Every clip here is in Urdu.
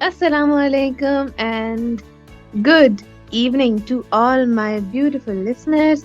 Assalamu alaikum and good evening to all my beautiful listeners.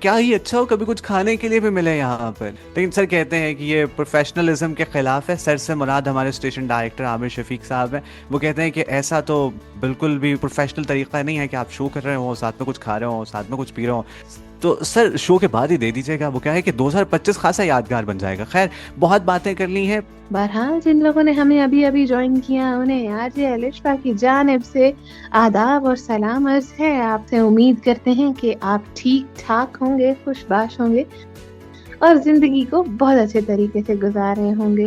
کیا ہی اچھا ہو کبھی کچھ کھانے کے لیے بھی ملے یہاں پر. لیکن سر کہتے ہیں کہ یہ پروفیشنلزم کے خلاف ہے. سر سے مراد ہمارے اسٹیشن ڈائریکٹر عامر شفیق صاحب ہیں. وہ کہتے ہیں کہ ایسا تو بالکل بھی پروفیشنل طریقہ نہیں ہے کہ آپ شو کر رہے ہوں, ساتھ میں کچھ کھا رہے ہوں, ساتھ میں کچھ پی رہے ہوں. تو سر شو کے بعد ہی دے دیجیے گا. وہ کیا ہے کہ 2025 خاصا یادگار بن جائے گا. خیر, بہت باتیں کر لی ہیں. بہرحال جن لوگوں نے ہمیں ابھی ابھی جوائن کیا انہیں آج الشفا کی جانب سے آداب اور سلام عرض ہے. آپ سے امید کرتے ہیں کہ آپ ٹھیک ٹھاک ہوں گے, خوش باش ہوں گے اور زندگی کو بہت اچھے طریقے سے گزار رہے ہوں گے.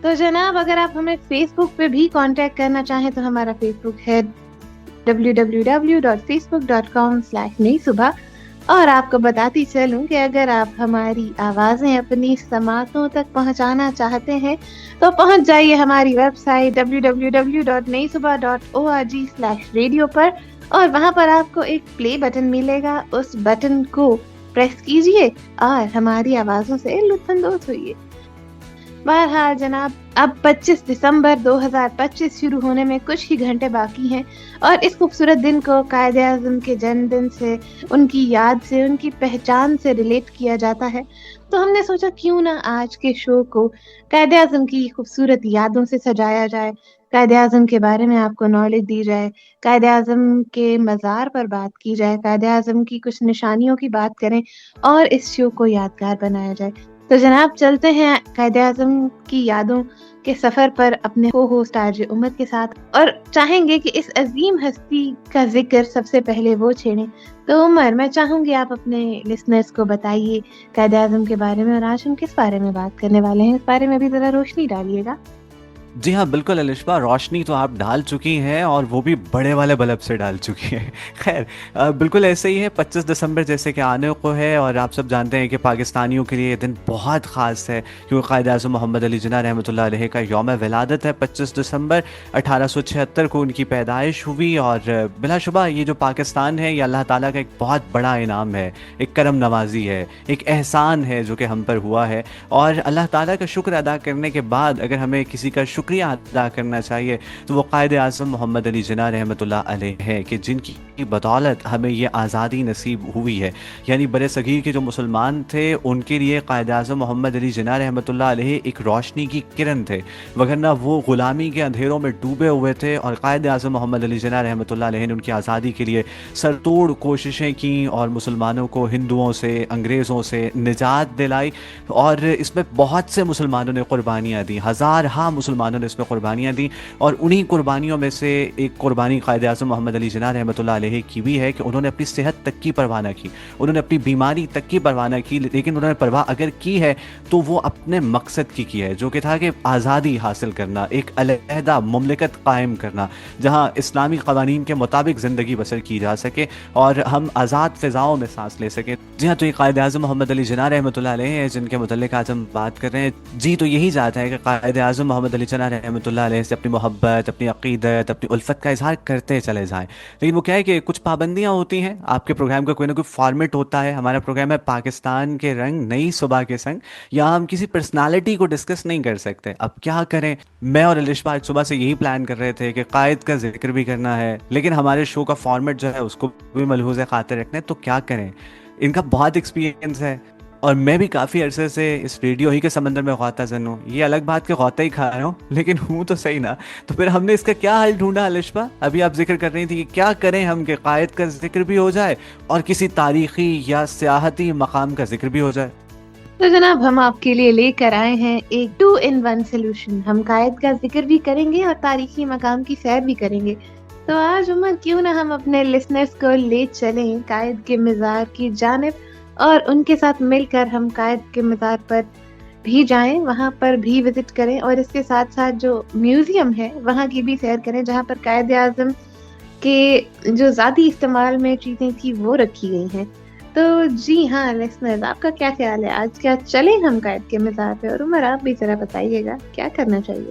تو جناب اگر آپ ہمیں فیس بک پہ بھی کانٹیکٹ کرنا چاہیں تو ہمارا فیس بک ہے www.facebook.com/نئی صبح. اور آپ کو بتاتی چلوں کہ اگر آپ ہماری آوازیں اپنی سماعتوں تک پہنچانا چاہتے ہیں تو پہنچ جائیے ہماری ویب سائٹ www.neisubah.org/radio پر, اور وہاں پر آپ کو ایک پلے بٹن ملے گا. اس بٹن کو پریس کیجئے اور ہماری آوازوں سے لطف اندوز ہوئیے. بہرحال جناب, اب 25 دسمبر 2025 شروع ہونے میں کچھ ہی گھنٹے باقی ہیں, اور اس خوبصورت دن کو قائد اعظم کے جنم دن سے, ان کی یاد سے, ان کی پہچان سے ریلیٹ کیا جاتا ہے. تو ہم نے سوچا کیوں نہ آج کے شو کو قائد اعظم کی خوبصورت یادوں سے سجایا جائے, قائد اعظم کے بارے میں آپ کو نالج دی جائے, قائد اعظم کے مزار پر بات کی جائے, قائد اعظم کی کچھ نشانیوں کی بات کریں اور اس شو کو یادگار بنایا جائے. تو جناب چلتے ہیں قائد اعظم کی یادوں کے سفر پر اپنے کو ہوسٹ آرجے عمر کے ساتھ, اور چاہیں گے کہ اس عظیم ہستی کا ذکر سب سے پہلے وہ چھیڑیں. تو عمر, میں چاہوں گی آپ اپنے لسنرز کو بتائیے قائد اعظم کے بارے میں, اور آج ہم کس بارے میں بات کرنے والے ہیں, اس بارے میں بھی ذرا روشنی ڈالیے گا. جی ہاں بالکل الشفا, روشنی تو آپ ڈال چکی ہیں اور وہ بھی بڑے والے بلب سے ڈال چکی ہیں. خیر, بالکل ایسے ہی ہے. 25 دسمبر جیسے کہ آنے کو ہے, اور آپ سب جانتے ہیں کہ پاکستانیوں کے لیے یہ دن بہت خاص ہے کیونکہ قائد اعظم محمد علی جناح رحمۃ اللہ علیہ کا یوم ولادت ہے. 25 دسمبر 1876 کو ان کی پیدائش ہوئی, اور بلا شبہ یہ جو پاکستان ہے یہ اللہ تعالیٰ کا ایک بہت بڑا انعام ہے, ایک کرم نوازی ہے, ایک احسان ہے جو کہ ہم پر ہوا ہے. اور اللہ تعالیٰ کا شکر ادا کرنے کے بعد اگر ہمیں کسی کا شکریہ ادا کرنا چاہیے تو وہ قائد اعظم محمد علی جناح رحمۃ اللہ علیہ ہے کہ جن کی بدولت ہمیں یہ آزادی نصیب ہوئی ہے. یعنی برِ صغیر کے جو مسلمان تھے ان کے لیے قائد اعظم محمد علی جناح رحمۃ اللہ علیہ ایک روشنی کی کرن تھے, وگرنہ وہ غلامی کے اندھیروں میں ڈوبے ہوئے تھے. اور قائد اعظم محمد علی جناح رحمۃ اللہ علیہ نے ان کی آزادی کے لیے سر توڑ کوششیں کیں اور مسلمانوں کو ہندوؤں سے, انگریزوں سے نجات دلائی. اور اس میں بہت سے مسلمانوں نے قربانیاں دیں, ہزارہا مسلمانوں نے اس میں قربانیاں دیں. اور انہی قربانیوں میں سے ایک قربانی قائد اعظم محمد علی جناح رحمۃ اللہ علیہ کی بھی ہے کہ انہوں نے اپنی صحت تک کی پرواہ نہ کی, انہوں نے اپنی بیماری تک کی پرواہ نہ کی, لیکن انہوں نے پرواہ اگر کی ہے تو وہ اپنے مقصد کی ہے, جو کہ تھا کہ آزادی حاصل کرنا, ایک علیحدہ مملکت قائم کرنا جہاں اسلامی قوانین کے مطابق زندگی بسر کی جا سکے اور ہم آزاد فضاؤں میں سانس لے سکیں. جی ہاں, تو یہ قائد اعظم محمد علی جناح رحمۃ اللہ علیہ ہے جن کے متعلق آج ہم بات کر رہے ہیں. جی تو یہی چاہتا ہے کہ قائد اعظم محمد علی جناح رحمۃ اللہ علیہ سے اپنی محبت, اپنی عقیدت, اپنی الفت کا اظہار کرتے چلے جائیں. لیکن وہ کیا ہے کہ کچھ پابندیاں ہوتی ہیں. آپ کے پروگرام کا کوئی نہ کوئی فارمیٹ ہوتا ہے. ہمارا پروگرام ہے پاکستان کے رنگ نئی صبح کے سنگ. یہاں ہم کسی پرسنالٹی کو ڈسکس نہیں کر سکتے. اب کیا کریں, میں اور الشفا آج صبح سے یہی پلان کر رہے تھے کہ قائد کا ذکر بھی کرنا ہے لیکن ہمارے شو کا فارمیٹ جو ہے اس کو بھی ملحوظ خاطر رکھنا ہے. تو کیا کریں, ان کا بہت ایکسپیرینس ہے اور میں بھی کافی عرصے سے اس ریڈیو ہی کے سمندر میں غوطہ زن ہوں. یہ الگ بات کہ غوطہ ہی کھا رہا ہوں لیکن ہوں تو صحیح نا. تو پھر ہم نے اس کا کیا حل ڈھونڈا الشفا؟ ابھی آپ ذکر کر رہی تھی کہ کیا کریں ہم کہ قائد کا ذکر بھی ہو جائے اور کسی تاریخی یا سیاحتی مقام کا ذکر بھی ہو جائے. تو جناب ہم آپ کے لیے لے کر آئے ہیں ایک 2-in-1 سلوشن. ہم قائد کا ذکر بھی کریں گے اور تاریخی مقام کی سیر بھی کریں گے. تو آج عمر کیوں نہ ہم اپنے لسنرز کو لے چلیں قائد کے مزار کی جانب, اور ان کے ساتھ مل کر ہم قائد کے مزار پر بھی جائیں, وہاں پر بھی وزٹ کریں, اور اس کے ساتھ ساتھ جو میوزیم ہے وہاں کی بھی سیر کریں جہاں پر قائد اعظم کے جو ذاتی استعمال میں چیزیں تھی وہ رکھی گئی ہیں. تو جی ہاں لسنرز, آپ کا کیا خیال ہے, آج کیا چلیں ہم قائد کے مزار پہ؟ اور عمر آپ بھی ذرا بتائیے گا کیا کرنا چاہیے.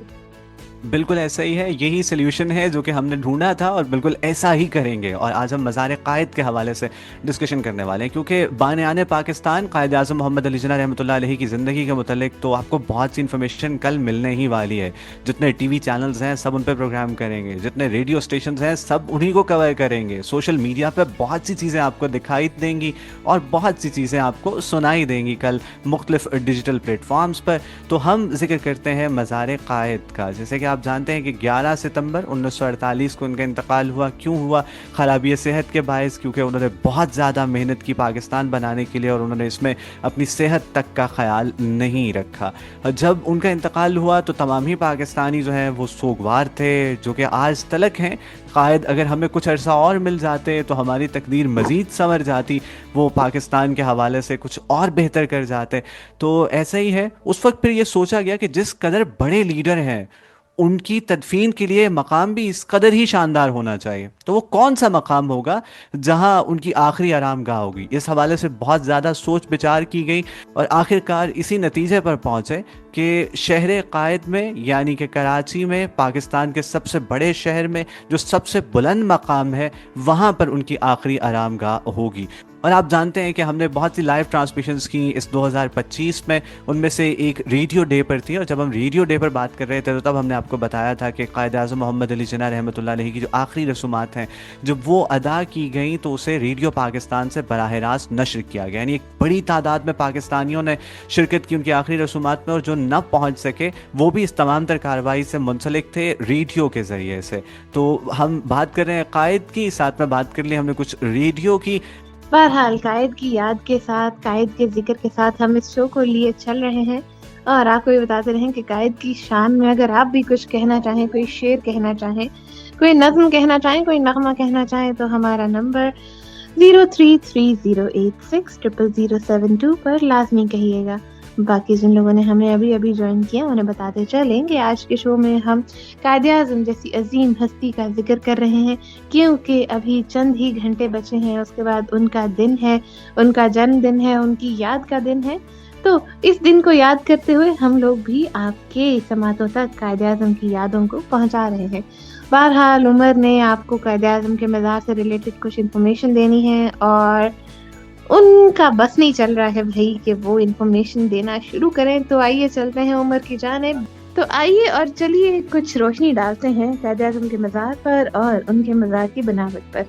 بالکل ایسا ہی ہے, یہی سلیوشن ہے جو کہ ہم نے ڈھونڈا تھا اور بالکل ایسا ہی کریں گے. اور آج ہم مزار قائد کے حوالے سے ڈسکشن کرنے والے ہیں, کیونکہ بانیان پاکستان قائد اعظم محمد علی جناح رحمۃ اللہ علیہ کی زندگی کے متعلق تو آپ کو بہت سی انفارمیشن کل ملنے ہی والی ہے. جتنے ٹی وی چینلز ہیں سب ان پہ پروگرام کریں گے, جتنے ریڈیو اسٹیشنز ہیں سب انہی کو کور کریں گے, سوشل میڈیا پہ بہت سی چیزیں آپ کو دکھائی دیں گی اور بہت سی چیزیں آپ کو سنائی دیں گی کل مختلف ڈیجیٹل پلیٹ فارمز پر. تو ہم ذکر کرتے ہیں مزار قائد کا. جیسے کہ آپ جانتے ہیں کہ 11 ستمبر 1948 کو ان کا انتقال ہوا. کیوں ہوا؟ خرابی صحت کے باعث, کیونکہ انہوں نے بہت زیادہ محنت کی پاکستان بنانے کے لیے اور انہوں نے اس میں اپنی صحت تک کا خیال نہیں رکھا. جب ان کا انتقال ہوا تو تمام ہی پاکستانی جو ہیں وہ سوگوار تھے, جو کہ آج تلک ہیں. قائد اگر ہمیں کچھ عرصہ اور مل جاتے تو ہماری تقدیر مزید سنور جاتی, وہ پاکستان کے حوالے سے کچھ اور بہتر کر جاتے. تو ایسا ہی ہے. اس وقت پھر یہ سوچا گیا کہ جس قدر بڑے لیڈر ہیں ان کی تدفین کے لیے مقام بھی اس قدر ہی شاندار ہونا چاہیے. تو وہ کون سا مقام ہوگا جہاں ان کی آخری آرام گاہ ہوگی؟ اس حوالے سے بہت زیادہ سوچ بچار کی گئی اور آخرکار اسی نتیجے پر پہنچے کہ شہر قائد میں, یعنی کہ کراچی میں, پاکستان کے سب سے بڑے شہر میں جو سب سے بلند مقام ہے, وہاں پر ان کی آخری آرام گاہ ہوگی. اور آپ جانتے ہیں کہ ہم نے بہت سی لائیو ٹرانسمیشنز کی اس 2025 میں, ان میں سے ایک ریڈیو ڈے پر تھی. اور جب ہم ریڈیو ڈے پر بات کر رہے تھے تو تب ہم نے آپ کو بتایا تھا کہ قائد اعظم محمد علی جناح رحمۃ اللہ علیہ کی جو آخری رسومات ہیں جب وہ ادا کی گئیں تو اسے ریڈیو پاکستان سے براہ راست نشر کیا گیا. یعنی ایک بڑی تعداد میں پاکستانیوں نے شرکت کی ان کی آخری رسومات میں, اور جو نہ پہنچ سکے وہ بھی اس تمام تر کارروائی سے منسلک تھے ریڈیو کے ذریعے سے. تو ہم بات کر رہے ہیں قائد کی, ساتھ میں بات کر لی ہم نے کچھ ریڈیو کی. بہرحال قائد کی یاد کے ساتھ, قائد کے ذکر کے ساتھ ہم اس شو کو لیے چل رہے ہیں اور آپ کو یہ بتاتے رہیں کہ قائد کی شان میں اگر آپ بھی کچھ کہنا چاہیں, کوئی شعر کہنا چاہیں, کوئی نظم کہنا چاہیں, کوئی نغمہ کہنا چاہیں, تو ہمارا نمبر 0330860072 پر لازمی کہیے گا. باقی جن لوگوں نے ہمیں ابھی ابھی جوائن کیا انہیں بتاتے چلیں کہ آج کے شو میں ہم قائد اعظم جیسی عظیم ہستی کا ذکر کر رہے ہیں, کیونکہ ابھی چند ہی گھنٹے بچے ہیں, اس کے بعد ان کا دن ہے, ان کا جنم دن ہے, ان کی یاد کا دن ہے. تو اس دن کو یاد کرتے ہوئے ہم لوگ بھی آپ کے سماعتوں تک قائد اعظم کی یادوں کو پہنچا رہے ہیں. بہرحال عمر نے آپ کو قائد اعظم کے مزار سے ریلیٹڈ کچھ انفارمیشن دینی ہے اور ان کا بس نہیں چل رہا ہے بھائی کہ وہ انفارمیشن دینا شروع کریں. تو آئیے چلتے ہیں عمر کی جانب. تو آئیے اور چلیے کچھ روشنی ڈالتے ہیں قائد اعظم کے مزار پر اور ان کے مزار کی بناوٹ پر.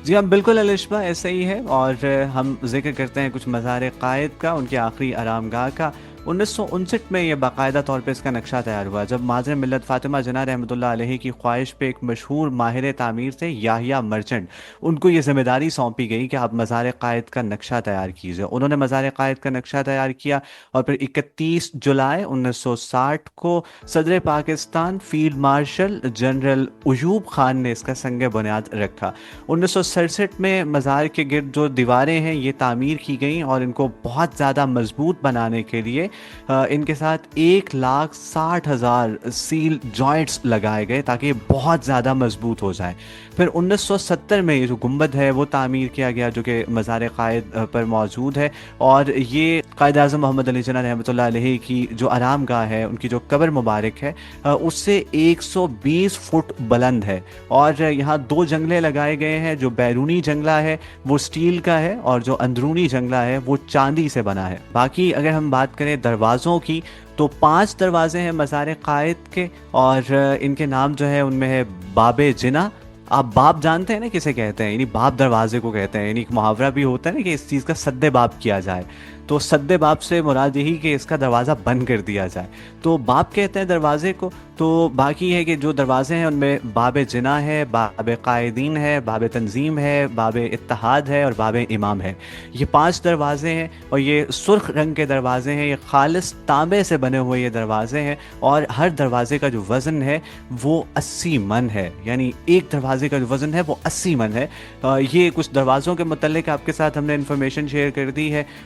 جی ہاں بالکل الشبہ ایسا ہی ہے. اور ہم ذکر کرتے ہیں کچھ مزار قائد کا, ان کی آخری آرام گاہ کا. 1959 میں یہ باقاعدہ طور پہ اس کا نقشہ تیار ہوا جب ماضر ملت فاطمہ جناح رحمۃ اللہ علیہ کی خواہش پہ ایک مشہور ماہر تعمیر تھے یحییٰ مرچنٹ, ان کو یہ ذمہ داری سونپی گئی کہ آپ مزار قائد کا نقشہ تیار کیجیے. انہوں نے مزار قائد کا نقشہ تیار کیا اور پھر 31 جولائی 1960 کو صدر Pakistan field marshal general Ayub Khan نے اس کا سنگ بنیاد رکھا. 1967 میں مزار کے گرد جو دیواریں ہیں یہ تعمیر کی گئیں اور ان کو بہت زیادہ مضبوط بنانے کے لیے ان کے ساتھ 1,60,000 سیل جوائنٹس لگائے گئے تاکہ یہ بہت زیادہ مضبوط ہو جائیں. پھر 1970 میں یہ جو گنبد ہے وہ تعمیر کیا گیا جو کہ مزار قائد پر موجود ہے, اور یہ قائد اعظم محمد علی جناح رحمۃ اللہ علیہ کی جو آرام گاہ ہے, ان کی جو قبر مبارک ہے, اس سے 120 فٹ بلند ہے. اور یہاں 2 جنگلے لگائے گئے ہیں. جو بیرونی جنگلہ ہے وہ سٹیل کا ہے اور جو اندرونی جنگلہ ہے وہ چاندی سے بنا ہے. باقی اگر ہم بات کریں دروازوں کی تو 5 دروازے ہیں مزار قائد کے, اور ان کے نام جو ہے ان میں ہے باب جناح. آپ باب جانتے ہیں نا کسے کہتے ہیں, یعنی باب دروازے کو کہتے ہیں. یعنی ایک محاورہ بھی ہوتا ہے نا کہ اس چیز کا سد باب کیا جائے, تو سد باب سے مراد یہی کہ اس کا دروازہ بند کر دیا جائے, تو باب کہتے ہیں دروازے کو. تو باقی ہے کہ جو دروازے ہیں ان میں باب جناح ہے, باب قائدین ہے, باب تنظیم ہے, باب اتحاد ہے اور باب امام ہے. یہ 5 دروازے ہیں اور یہ سرخ رنگ کے دروازے ہیں. یہ خالص تانبے سے بنے ہوئے یہ دروازے ہیں اور ہر دروازے کا جو وزن ہے وہ 80 من ہے. یعنی ایک دروازے کا جو وزن ہے وہ 80 من ہے. یہ کچھ دروازوں کے متعلق آپ کے ساتھ ہم نے انفارمیشن شیئر کر دی ہے.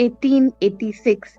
1886।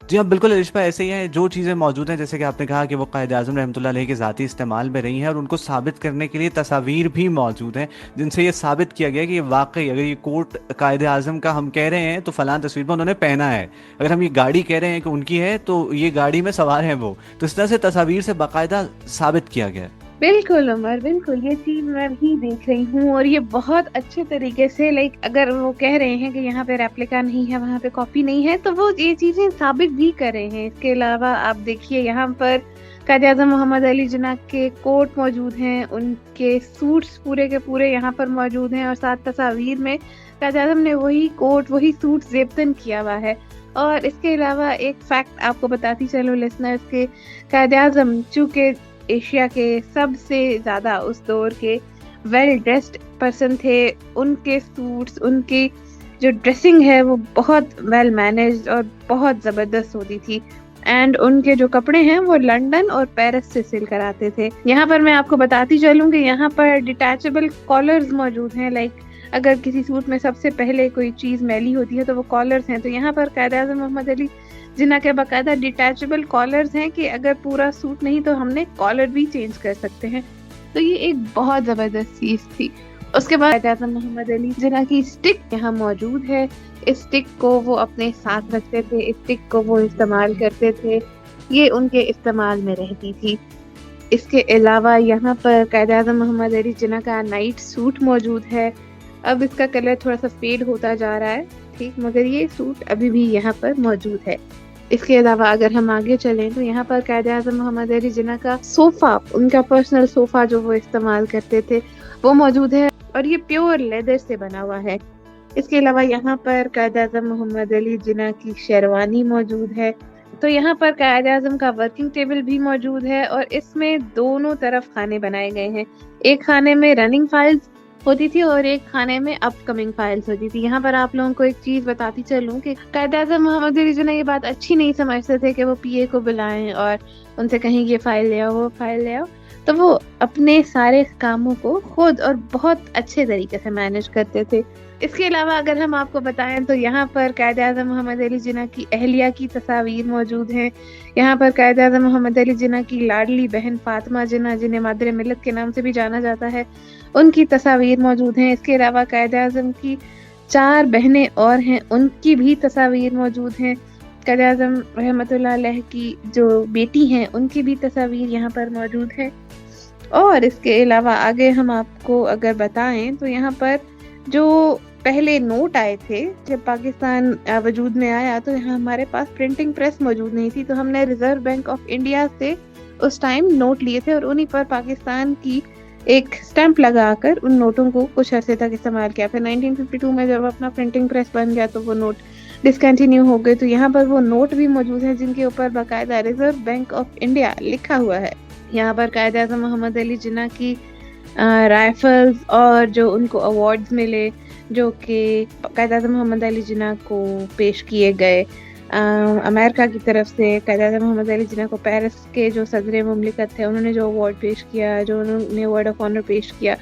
جی ہاں بالکل ارشپا، ایسے ہی ہیں جو چیزیں موجود ہیں، جیسے کہ آپ نے کہا کہ وہ قائد اعظم رحمۃ اللہ علیہ کے ذاتی استعمال میں رہی ہیں، اور ان کو ثابت کرنے کے لیے تصاویر بھی موجود ہیں جن سے یہ ثابت کیا گیا کہ یہ واقعی اگر یہ کوٹ قائد اعظم کا ہم کہہ رہے ہیں تو فلاں تصویر میں انہوں نے پہنا ہے، اگر ہم یہ گاڑی کہہ رہے ہیں کہ ان کی ہے تو یہ گاڑی میں سوار ہیں وہ، تو اس طرح سے تصاویر سے باقاعدہ ثابت کیا گیا ہے۔ بالکل عمر، بالکل یہ چیز میں بھی دیکھ رہی ہوں، اور یہ بہت اچھے طریقے سے لائک اگر وہ کہہ رہے ہیں کہ یہاں پہ ریپلیکا نہیں ہے، وہاں پہ کاپی نہیں ہے، تو وہ یہ چیزیں ثابت بھی کر رہے ہیں۔ اس کے علاوہ آپ دیکھیے یہاں پر قائد اعظم محمد علی جناح کے کوٹ موجود ہیں، ان کے سوٹس پورے کے پورے یہاں پر موجود ہیں، اور ساتھ تصاویر میں قائد اعظم نے وہی کوٹ وہی سوٹ زیبتن کیا ہوا ہے۔ اور اس کے علاوہ ایک فیکٹ آپ کو بتاتی چلو لسنرز کے، قائد اعظم چونکہ ایشیا کے سب سے زیادہ اس دور کے ویل ڈریسڈ پرسن تھے، ان کے سوٹس، ان کی جو ڈریسنگ ہے وہ بہت ویل مینیجڈ اور بہت زبردست ہوتی تھی، اینڈ ان کے جو کپڑے ہیں وہ لنڈن اور پیرس سے سل کر آتے تھے۔ یہاں پر میں آپ کو بتاتی چلوں کہ یہاں پر ڈیٹیچبل کالرز موجود ہیں، لائک اگر کسی سوٹ میں سب سے پہلے کوئی چیز میلی ہوتی ہے تو وہ کالرز ہیں، تو یہاں پر قائد اعظم محمد علی جناح کے باقاعدہ ڈیٹیچبل کالرز ہیں کہ اگر پورا سوٹ نہیں تو ہم نے کالر بھی چینج کر سکتے ہیں، تو یہ ایک بہت زبردست چیز تھی۔ اس کے بعد قائد اعظم محمد علی جناح کی اسٹک یہاں موجود ہے، اس اسٹک کو وہ اپنے ساتھ رکھتے تھے، اس اسٹک کو وہ استعمال کرتے تھے، یہ ان کے استعمال میں رہتی تھی۔ اس کے علاوہ یہاں پر قائد اعظم محمد علی جناح کا نائٹ سوٹ موجود ہے، اب اس کا کلر تھوڑا سا فیڈ ہوتا جا رہا ہے ٹھیک، مگر یہ سوٹ ابھی بھی یہاں پر موجود ہے۔ اس کے علاوہ اگر ہم آگے چلیں تو یہاں پر قائد اعظم محمد علی جناح کا صوفہ، ان کا پرسنل صوفہ جو وہ استعمال کرتے تھے وہ موجود ہے، اور یہ پیور لیدر سے بنا ہوا ہے۔ اس کے علاوہ یہاں پر قائد اعظم محمد علی جناح کی شیروانی موجود ہے، تو یہاا پر قائد اعظم کا ورکنگ ٹیبل بھی موجود ہے، اور اس میں دونوں طرف خانے بنائے گئے ہیں، ایک خانے میں رننگ فائلز ہوتی تھی اور ایک کھانے میں اپ کمنگ فائلز ہوتی تھی۔ یہاں پر آپ لوگوں کو ایک چیز بتاتی چلوں کہ قائد اعظم محمد علی جناح یہ بات اچھی نہیں سمجھتے تھے کہ وہ پی اے کو بلائیں اور ان سے کہیں یہ فائل لے آؤ وہ فائل لے آؤ، تو وہ اپنے سارے کاموں کو خود اور بہت اچھے طریقے سے مینیج کرتے تھے۔ اس کے علاوہ اگر ہم آپ کو بتائیں تو یہاں پر قائد اعظم محمد علی جناح کی اہلیہ کی تصاویر موجود ہیں، یہاں پر قائد اعظم محمد علی جناح کی لاڈلی بہن فاطمہ جناح، جنہیں مادر ملت کے نام سے بھی جانا جاتا ہے، ان کی تصاویر موجود ہیں۔ اس کے علاوہ قائد اعظم کی 4 بہنیں اور ہیں، ان کی بھی تصاویر موجود ہیں۔ قائد اعظم رحمۃ اللہ علیہ کی جو بیٹی ہیں ان کی بھی تصاویر یہاں پر موجود ہیں۔ اور اس کے علاوہ آگے ہم آپ کو اگر بتائیں تو یہاں پر جو پہلے نوٹ آئے تھے، جب پاکستان وجود میں آیا تو یہاں ہمارے پاس پرنٹنگ پریس موجود نہیں تھی، تو ہم نے ریزرو بینک آف انڈیا سے اس ٹائم نوٹ لیے تھے، اور انہی پر پاکستان کی ایک سٹیمپ لگا کر ان نوٹوں کو کچھ عرصے تک استعمال کیا۔ پھر 1952 میں جب اپنا پرنٹنگ پریس بن گیا تو وہ نوٹ ڈسکنٹینیو ہو گئے، تو یہاں پر وہ نوٹ بھی موجود ہیں جن کے اوپر باقاعدہ ریزرو بینک آف انڈیا لکھا ہوا ہے۔ یہاں پر قائد اعظم محمد علی جناح کی رائفلز اور جو ان کو ایوارڈز ملے، جو کہ قائد اعظم محمد علی جناح کو پیش کیے گئے امریکہ کی طرف سے۔ قائد اعظم محمد علی جناح کو پیرس کے جو صدر مملکت تھے انہوں نے جو ایوارڈ پیش کیا، جو انہوں نے ایوارڈ آف آنر پیش کیا،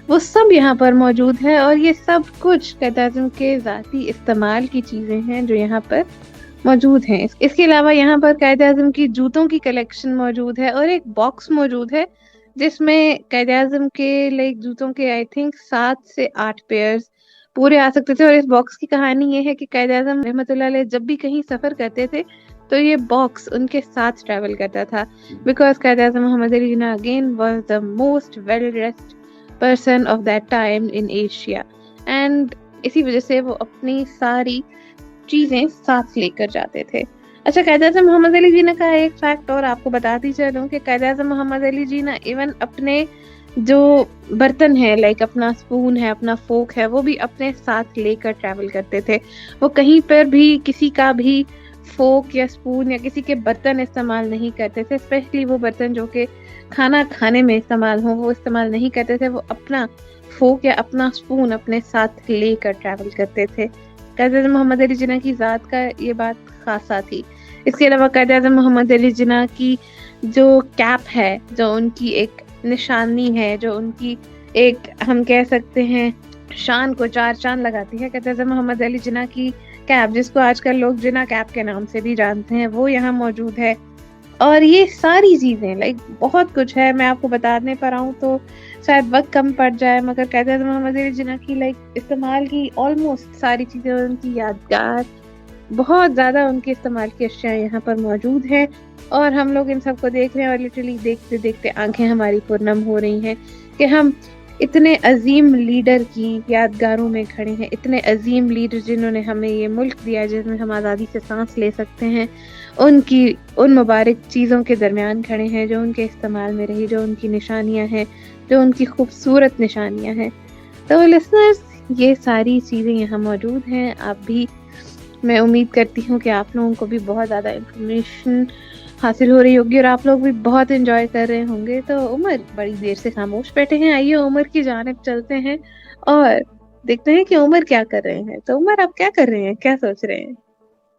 وہ سب یہاں پر موجود ہے، اور یہ سب کچھ قائد اعظم کے ذاتی استعمال کی چیزیں ہیں جو یہاں پر موجود ہیں۔ اس کے علاوہ یہاں پر قائد اعظم کی جوتوں کی کلیکشن موجود ہے، اور ایک باکس موجود ہے جس میں قائد اعظم کے جوتوں کے آئی تھنک 7 سے 8 پیئرز پورے آ سکتے تھے۔ اور اس باکس کی کہانی یہ ہے کہ قائد اعظم رحمۃ اللہ علیہ جب بھی کہیں سفر کرتے تھے تو یہ باکس ان کے ساتھ ٹریول کرتا تھا، because Quaid-e-Azam Muhammad Ali Jinnah again was the most well dressed person of that time in Asia, and اسی وجہ سے وہ اپنی ساری چیزیں ساتھ لے کر جاتے تھے۔ اچھا، قائد اعظم محمد علی جناح کا ایک فیکٹ اور آپ کو بتاتی چلوں کہ قائد اعظم محمد علی جناح ایون اپنے جو برتن ہے، لائک اپنا سپون ہے، اپنا فورک ہے، وہ بھی اپنے ساتھ لے کر ٹریول کرتے تھے۔ وہ کہیں پر بھی کسی کا بھی فورک یا سپون یا کسی کے برتن استعمال نہیں کرتے تھے، اسپیشلی وہ برتن جو کہ کھانا کھانے میں استعمال ہوں وہ استعمال نہیں کرتے تھے۔ وہ اپنا فورک یا اپنا سپون اپنے ساتھ لے کر ٹریول کرتے تھے۔ قائد اعظم محمد علی جناح کی ذات کا یہ بات خاصہ تھی۔ اس کے علاوہ قائد اعظم محمد علی جناح کی جو کیپ ہے، جو ان کی ایک نشانی ہے، جو ان کی ایک ہم کہہ سکتے ہیں شان کو 4 چاند لگاتی ہے. قائد محمد علی جناح کی کیب، جس کو آج کل لوگ جناح کیب کے نام سے بھی جانتے ہیں، وہ یہاں موجود ہے. اور یہ ساری چیزیں بہت کچھ ہے. میں آپ کو بتانے پر آؤں تو شاید وقت کم پڑ جائے، مگر قائد اعظم محمد علی جناح کی استعمال کی آلموسٹ ساری چیزیں، ان کی یادگار بہت زیادہ ان کے استعمال کی اشیاء یہاں پر موجود ہیں. اور ہم لوگ ان سب کو دیکھ رہے ہیں، اور لٹرلی دیکھتے دیکھتے آنکھیں ہماری پرنم ہو رہی ہیں کہ ہم اتنے عظیم لیڈر کی یادگاروں میں کھڑے ہیں. اتنے عظیم لیڈر جنہوں نے ہمیں یہ ملک دیا جس میں ہم آزادی سے سانس لے سکتے ہیں، ان مبارک چیزوں کے درمیان کھڑے ہیں جو ان کے استعمال میں رہی، جو ان کی نشانیاں ہیں، جو ان کی خوبصورت نشانیاں ہیں. تو لسنرز، یہ ساری چیزیں یہاں موجود ہیں. آپ بھی، میں امید کرتی ہوں کہ آپ لوگوں کو بھی بہت زیادہ انفارمیشن حاصل ہو رہی ہوگی، اور آپ لوگ بھی بہت انجوائے کر رہے ہوں گے. تو عمر بڑی دیر سے خاموش بیٹھے ہیں، آئیے عمر کی جانب چلتے ہیں اور دیکھتے ہیں کہ عمر کیا کر رہے ہیں. تو عمر، آپ کیا کر رہے ہیں، کیا سوچ رہے ہیں؟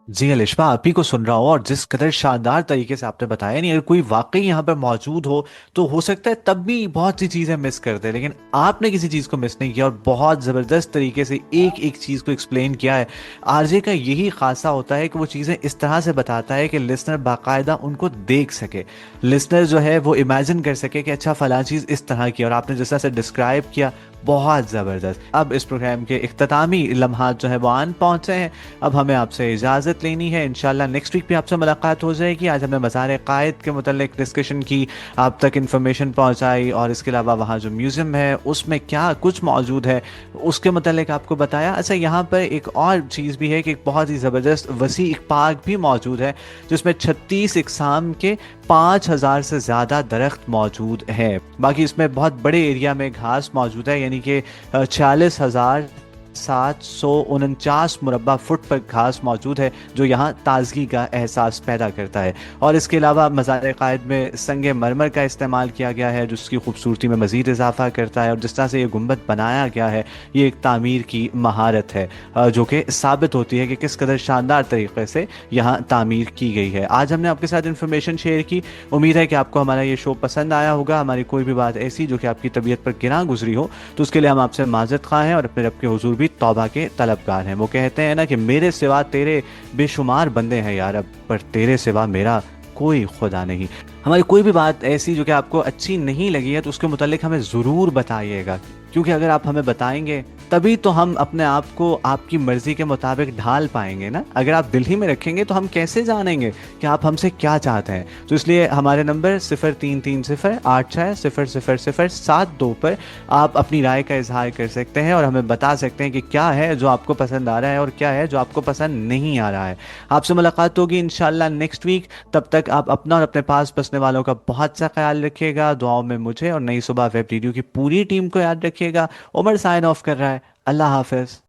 جی الشبا، آپ ہی کو سن رہا ہوں، اور جس قدر شاندار طریقے سے آپ نے بتایا، نہیں اگر کوئی واقعی یہاں پہ موجود ہو تو ہو سکتا ہے تب بھی بہت سی چیزیں مس کر دے، لیکن آپ نے کسی چیز کو مس نہیں کیا اور بہت زبردست طریقے سے ایک ایک چیز کو ایکسپلین کیا ہے. آر جے کا یہی خاصہ ہوتا ہے کہ وہ چیزیں اس طرح سے بتاتا ہے کہ لسنر باقاعدہ ان کو دیکھ سکے، لسنر جو ہے وہ امیجن کر سکے کہ اچھا فلاں چیز اس طرح کی، اور آپ نے جس طرح سے ڈسکرائب کیا بہت زبردست. اب اس پروگرام کے اختتامی لمحات جو ہے وہ آن پہنچے ہیں. اب ہمیں آپ سے اجازت لینی ہے. انشاءاللہ نیکسٹ ویک بھی آپ سے ملاقات ہو جائے گی. آج ہم نے مزار قائد کے متعلق ڈسکشن کی، آپ تک انفارمیشن پہنچائی، اور اس کے علاوہ وہاں جو میوزیم ہے اس میں کیا کچھ موجود ہے اس کے متعلق آپ کو بتایا. اچھا، یہاں پر ایک اور چیز بھی ہے کہ ایک بہت ہی زبردست وسیع ایک پارک بھی موجود ہے جس میں 36 اقسام کے 5000 سے زیادہ درخت موجود ہے. باقی اس میں بہت بڑے ایریا میں گھاس موجود ہے، یعنی کہ 46,749 مربع فٹ پر گھاس موجود ہے جو یہاں تازگی کا احساس پیدا کرتا ہے. اور اس کے علاوہ مزار قائد میں سنگ مرمر کا استعمال کیا گیا ہے جس کی خوبصورتی میں مزید اضافہ کرتا ہے، اور جس طرح سے یہ گنبد بنایا گیا ہے یہ ایک تعمیر کی مہارت ہے جو کہ ثابت ہوتی ہے کہ کس قدر شاندار طریقے سے یہاں تعمیر کی گئی ہے. آج ہم نے آپ کے ساتھ انفارمیشن شیئر کی. امید ہے کہ آپ کو ہمارا یہ شو پسند آیا ہوگا. ہماری کوئی بھی بات ایسی جو کہ آپ کی طبیعت پر گراں گزری ہو تو اس کے لیے ہم آپ سے معذرت خواہ ہیں، اور اپنے رب کے حضور بھی توبہ کے طلبگار ہیں. وہ کہتے ہیں نا کہ میرے سوا تیرے بے شمار بندے ہیں یا رب، پر تیرے سوا میرا کوئی خدا نہیں. ہماری کوئی بھی بات ایسی جو کہ آپ کو اچھی نہیں لگی ہے تو اس کے متعلق ہمیں ضرور بتائیے گا، کیونکہ اگر آپ ہمیں بتائیں گے تبھی تو ہم اپنے آپ کو آپ کی مرضی کے مطابق ڈھال پائیں گے نا. اگر آپ دل ہی میں رکھیں گے تو ہم کیسے جانیں گے کہ آپ ہم سے کیا چاہتے ہیں. تو اس لیے ہمارے نمبر 033086000072 پر آپ اپنی رائے کا اظہار کر سکتے ہیں اور ہمیں بتا سکتے ہیں کہ کیا ہے جو آپ کو پسند آ رہا ہے اور کیا ہے جو آپ کو پسند نہیں آ رہا ہے. آپ سے ملاقات ہوگی انشاءاللہ نیکسٹ ویک. تب تک آپ اپنا اور اپنے پاس بسنے والوں کا بہت سا خیال رکھیے گا. دعاؤں میں مجھے اور نئی صبح ویب ریڈیو کی پوری ٹیم کو یاد رکھیے گا. عمر سائن آف کر رہا ہے. اللہ حافظ.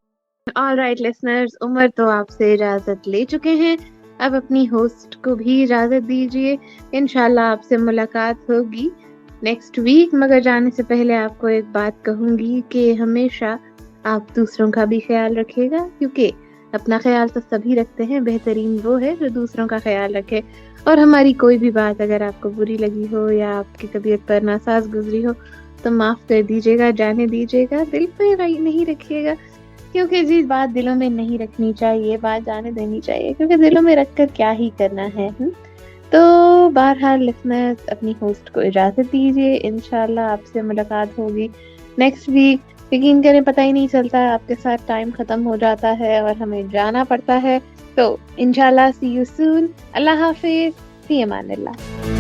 آل رائٹ لسنرز، عمر تو آپ سے اجازت لے چکے ہیں، اب اپنی ہوسٹ کو بھی اجازت دیجیے. انشاءاللہ آپ سے ملاقات ہوگی نیکسٹ ویک. مگر جانے سے پہلے آپ کو ایک بات کہوں گی کہ ہمیشہ آپ دوسروں کا بھی خیال رکھیے گا، کیونکہ اپنا خیال تو سبھی رکھتے ہیں، بہترین وہ ہے جو دوسروں کا خیال رکھے. اور ہماری کوئی بھی بات اگر آپ کو بری لگی ہو یا آپ کی طبیعت پر ناساز گزری ہو تو معاف کر دیجیے گا، جانے دیجیے گا، دل پہ نہیں رکھیے گا، کیونکہ جی بات دلوں میں نہیں رکھنی چاہیے، بات جانے دینی چاہیے، کیونکہ دلوں میں رکھ کر کیا ہی کرنا ہے. تو بہرحال لسنرز، اپنی ہوسٹ کو اجازت دیجیے. انشاءاللہ آپ سے ملاقات ہوگی نیکسٹ ویک. یقین کریں پتہ ہی نہیں چلتا، آپ کے ساتھ ٹائم ختم ہو جاتا ہے اور ہمیں جانا پڑتا ہے. تو انشاءاللہ سی یو سون. اللہ حافظ، فی امان اللہ.